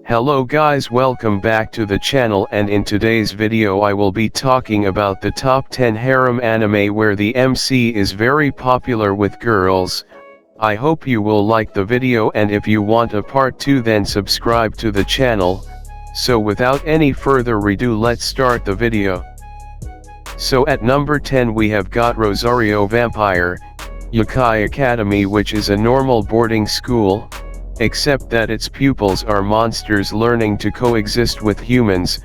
Hello guys, welcome back to the channel, and in today's video I will be talking about the top 10 harem anime where the MC is very popular with girls. I hope you will like the video, and if you want a part 2 then subscribe to the channel. So without any further ado, let's start the video. So at number 10 we have got Rosario Vampire Yokai Academy, which is a normal boarding school, except that its pupils are monsters learning to coexist with humans.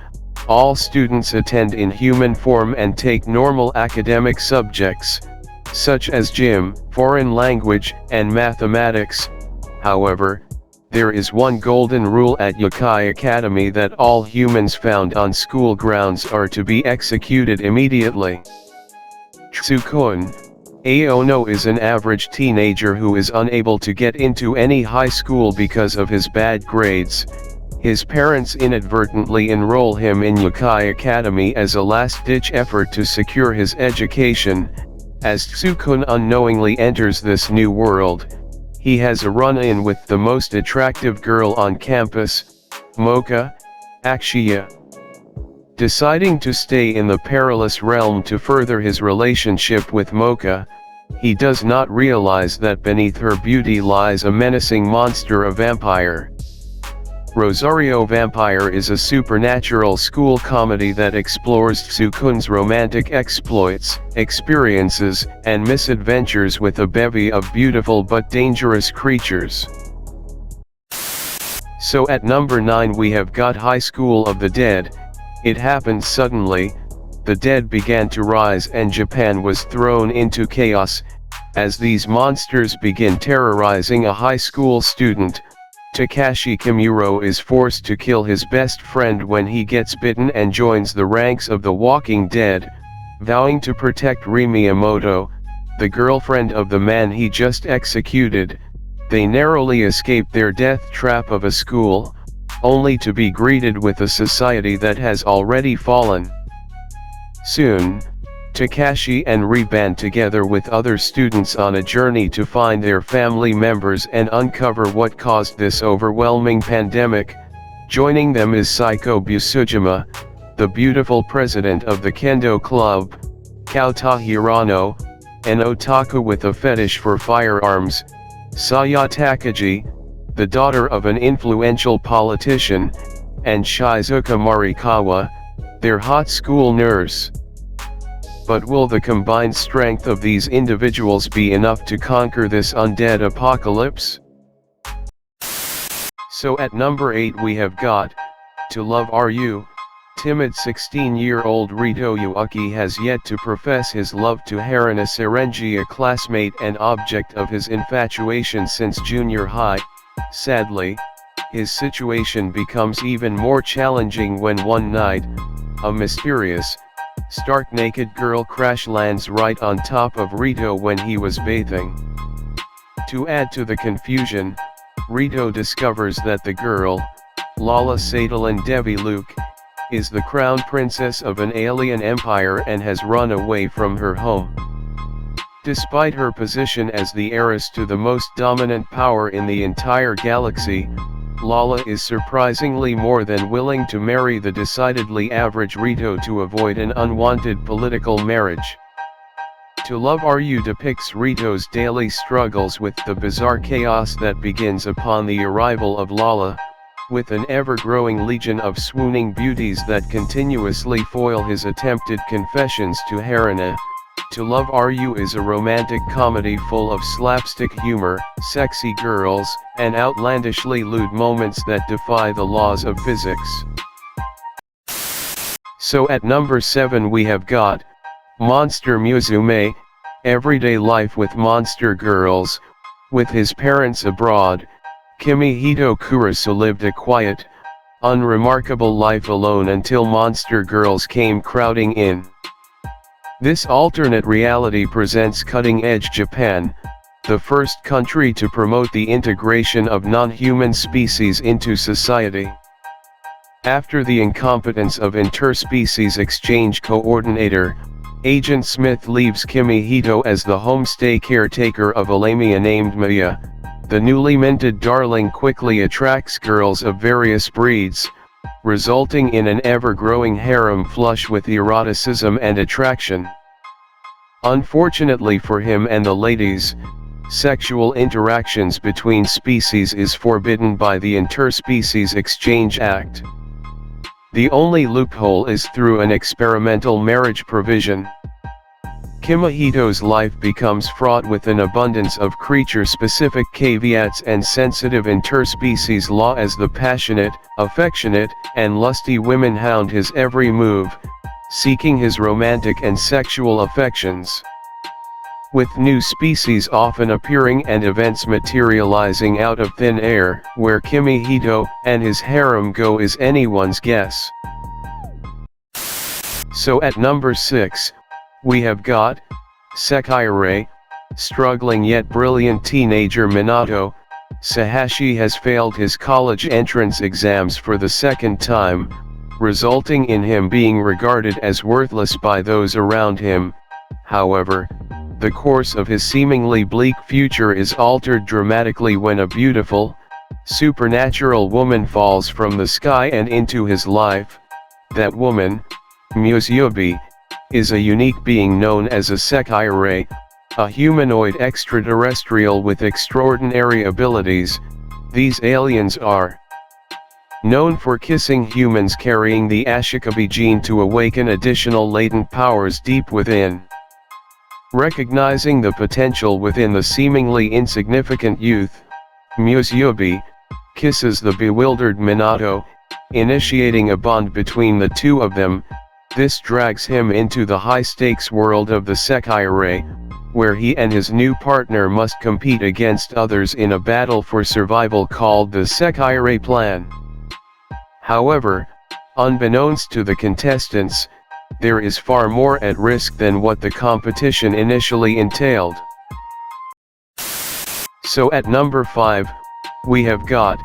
All students attend in human form and take normal academic subjects, such as gym, foreign language, and mathematics. However, there is one golden rule at Yokai Academy: that all humans found on school grounds are to be executed immediately. Tsukun Aono is an average teenager who is unable to get into any high school because of his bad grades. His parents inadvertently enroll him in Yokai Academy as a last-ditch effort to secure his education. As Tsukun unknowingly enters this new world, he has a run-in with the most attractive girl on campus, Mocha Akshiya. Deciding to stay in the perilous realm to further his relationship with Mocha, he does not realize that beneath her beauty lies a menacing monster, a vampire. Rosario Vampire is a supernatural school comedy that explores Tsukun's romantic exploits, experiences, and misadventures with a bevy of beautiful but dangerous creatures. So at number 9 we have got High School of the Dead. It happened suddenly. The dead began to rise and Japan was thrown into chaos, as these monsters begin terrorizing a high school student. Takashi Kimuro is forced to kill his best friend when he gets bitten and joins the ranks of the Walking Dead, vowing to protect Ri Miyamoto, the girlfriend of the man he just executed. They narrowly escape their death trap of a school, only to be greeted with a society that has already fallen. Soon, Takashi and Ri band together with other students on a journey to find their family members and uncover what caused this overwhelming pandemic. Joining them is Saiko Busujima, the beautiful president of the Kendo Club, Kouta Hirano, an otaku with a fetish for firearms, Saya Takagi, the daughter of an influential politician, and Shizuka Marikawa, their hot school nurse. But will the combined strength of these individuals be enough to conquer this undead apocalypse? So at number 8 we have got To Love Are You. Timid 16-year-old Rito Yuuki has yet to profess his love to Haruna Serenji, a classmate and object of his infatuation since junior high. Sadly, his situation becomes even more challenging when one night, a mysterious, stark naked girl crash lands right on top of Rito when he was bathing. To add to the confusion, Rito discovers that the girl, Lala Sadalin Devi Luke, is the crown princess of an alien empire and has run away from her home. Despite her position as the heiress to the most dominant power in the entire galaxy, Lala is surprisingly more than willing to marry the decidedly average Rito to avoid an unwanted political marriage. To Love Are You depicts Rito's daily struggles with the bizarre chaos that begins upon the arrival of Lala, with an ever-growing legion of swooning beauties that continuously foil his attempted confessions to Haruna. To Love Are You is a romantic comedy full of slapstick humor, sexy girls, and outlandishly lewd moments that defy the laws of physics. So at number 7 we have got Monster Musume, Everyday Life with Monster Girls. With his parents abroad, Kimihito Kurusu lived a quiet, unremarkable life alone until monster girls came crowding in. This alternate reality presents cutting-edge Japan, the first country to promote the integration of non-human species into society. After the incompetence of interspecies exchange coordinator, Agent Smith leaves Kimihito as the homestay caretaker of a lamia named Maya, The newly minted darling quickly attracts girls of various breeds, resulting in an ever-growing harem flush with eroticism and attraction. Unfortunately for him and the ladies, sexual interactions between species is forbidden by the Interspecies Exchange Act. The only loophole is through an experimental marriage provision. Kimihito's life becomes fraught with an abundance of creature-specific caveats and sensitive interspecies law as the passionate, affectionate, and lusty women hound his every move, seeking his romantic and sexual affections. With new species often appearing and events materializing out of thin air, where Kimihito and his harem go is anyone's guess. So at number 6, we have got Sekirei, struggling yet brilliant teenager Minato. Sahashi has failed his college entrance exams for the second time, resulting in him being regarded as worthless by those around him. However, the course of his seemingly bleak future is altered dramatically when a beautiful, supernatural woman falls from the sky and into his life. That woman, Musubi, is a unique being known as a Sekirei, a humanoid extraterrestrial with extraordinary abilities. These aliens are known for kissing humans, carrying the Ashikabi gene to awaken additional latent powers deep within. Recognizing the potential within the seemingly insignificant youth, Musubi kisses the bewildered Minato, initiating a bond between the two of them. This drags him into the high-stakes world of the Sekirei, where he and his new partner must compete against others in a battle for survival called the Sekirei Plan. However, unbeknownst to the contestants, there is far more at risk than what the competition initially entailed. So at number 5, we have got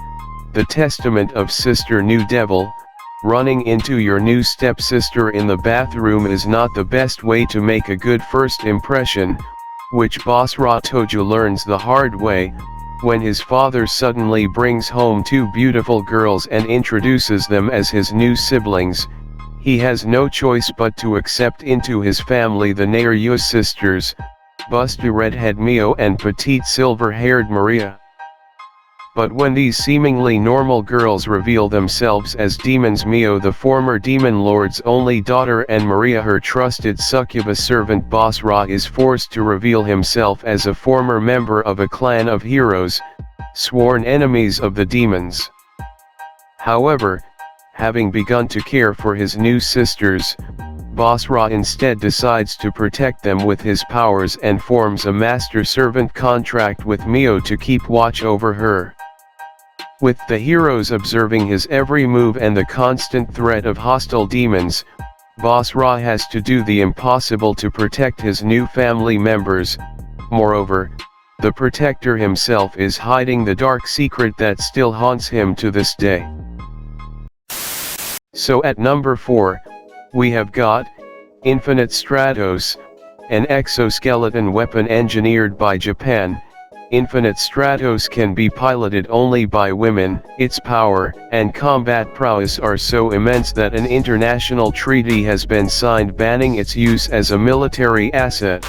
The Testament of Sister New Devil. Running into your new stepsister in the bathroom is not the best way to make a good first impression, which Basra Tojo learns the hard way, when his father suddenly brings home two beautiful girls and introduces them as his new siblings. He has no choice but to accept into his family the Nairyu sisters, busty redhead Mio and petite silver-haired Maria. But when these seemingly normal girls reveal themselves as demons, Mio, the former demon lord's only daughter, and Maria, her trusted succubus servant, Basra, is forced to reveal himself as a former member of a clan of heroes, sworn enemies of the demons. However, having begun to care for his new sisters, Basra instead decides to protect them with his powers and forms a master-servant contract with Mio to keep watch over her. With the heroes observing his every move and the constant threat of hostile demons, Basra has to do the impossible to protect his new family members. Moreover, the protector himself is hiding the dark secret that still haunts him to this day. So at number 4, we have got Infinite Stratos, an exoskeleton weapon engineered by Japan. Infinite Stratos can be piloted only by women. Its power and combat prowess are so immense that an international treaty has been signed banning its use as a military asset.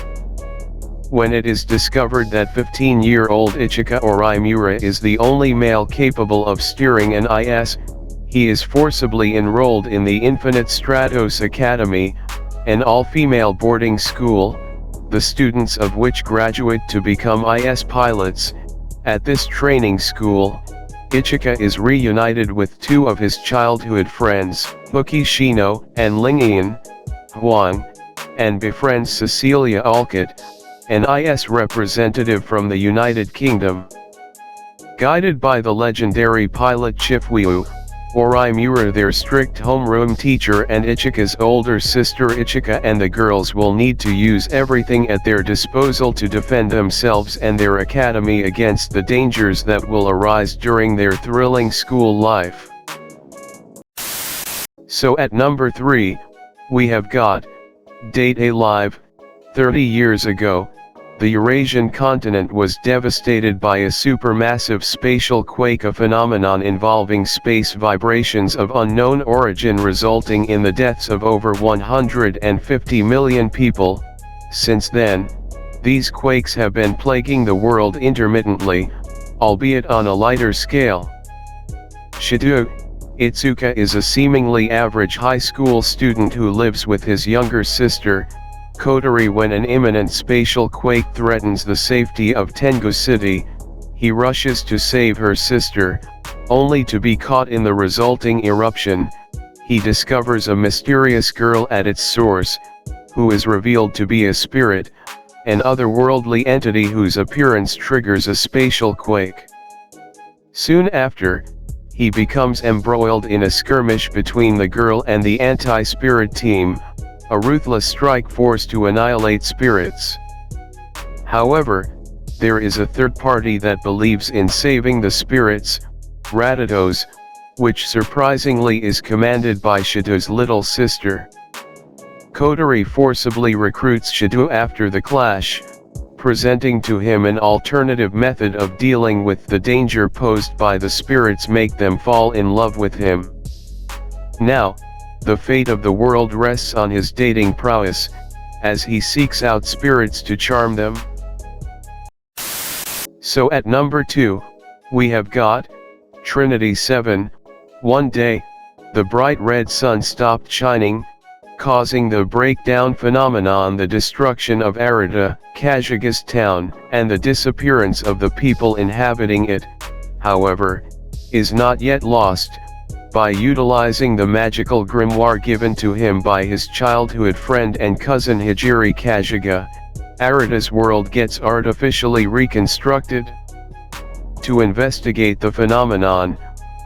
When it is discovered that 15-year-old Ichika Oraimura is the only male capable of steering an IS, he is forcibly enrolled in the Infinite Stratos Academy, an all-female boarding school, the students of which graduate to become IS pilots. At this training school, Ichika is reunited with two of his childhood friends, Buki Shino and Lingian Huang, and befriends Cecilia Alcott, an IS representative from the United Kingdom. Guided by the legendary pilot Chifwiu, Oraimura, their strict homeroom teacher, and Ichika's older sister Ichika and the girls will need to use everything at their disposal to defend themselves and their academy against the dangers that will arise during their thrilling school life. So at number 3, we have got Date A Live. 30 years ago, the Eurasian continent was devastated by a supermassive spatial quake, a phenomenon involving space vibrations of unknown origin resulting in the deaths of over 150 million people. Since then, these quakes have been plaguing the world intermittently, albeit on a lighter scale. Shidou Itsuka is a seemingly average high school student who lives with his younger sister, Kotori. When an imminent spatial quake threatens the safety of Tengu City, he rushes to save her sister, only to be caught in the resulting eruption. He discovers a mysterious girl at its source, who is revealed to be a spirit, an otherworldly entity whose appearance triggers a spatial quake. Soon after, he becomes embroiled in a skirmish between the girl and the anti-spirit team, a ruthless strike force to annihilate spirits. However, there is a third party that believes in saving the spirits, Ratatos, which surprisingly is commanded by Shidou's little sister. Kotori forcibly recruits Shidou after the clash, presenting to him an alternative method of dealing with the danger posed by the spirits, make them fall in love with him. Now, the fate of the world rests on his dating prowess, as he seeks out spirits to charm them. So at number 2, we have got Trinity 7. One day, the bright red sun stopped shining, causing the breakdown phenomenon, the destruction of Arita, Kasuga's town, and the disappearance of the people inhabiting it, however, is not yet lost. By utilizing the magical grimoire given to him by his childhood friend and cousin Hijiri Kasuga, Arita's world gets artificially reconstructed. To investigate the phenomenon,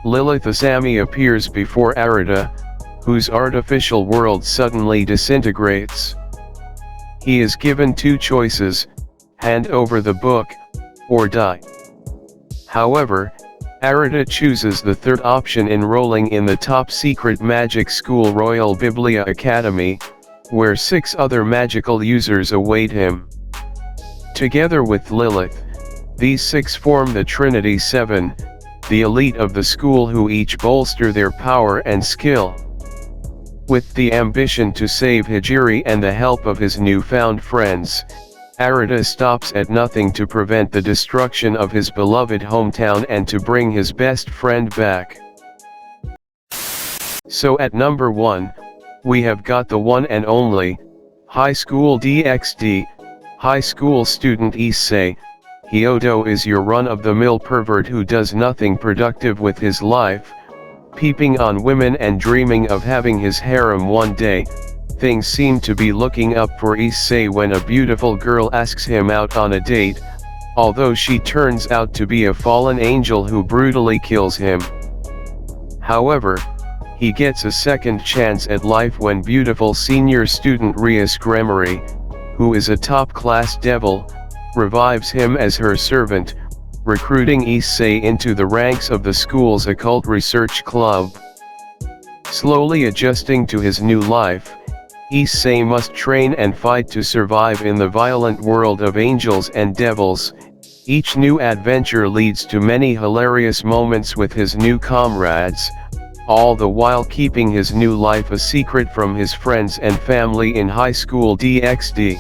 Lilith Asami appears before Arita, whose artificial world suddenly disintegrates. He is given two choices: hand over the book, or die. However, Arita chooses the third option, enrolling in the top-secret magic school Royal Biblia Academy, where 6 other magical users await him. Together with Lilith, these 6 form the Trinity 7, the elite of the school, who each bolster their power and skill. With the ambition to save Hijiri and the help of his newfound friends, Arita stops at nothing to prevent the destruction of his beloved hometown and to bring his best friend back. So at number 1, we have got the one and only, High School DxD, high school student Issei. Hyodo is your run-of-the-mill pervert who does nothing productive with his life, peeping on women and dreaming of having his harem one day. Things seem to be looking up for Issei when a beautiful girl asks him out on a date, although she turns out to be a fallen angel who brutally kills him. However, he gets a second chance at life when beautiful senior student Rias Gremory, who is a top-class devil, revives him as her servant, recruiting Issei into the ranks of the school's occult research club. Slowly adjusting to his new life, Issei must train and fight to survive in the violent world of angels and devils. Each new adventure leads to many hilarious moments with his new comrades, all the while keeping his new life a secret from his friends and family in High School DxD.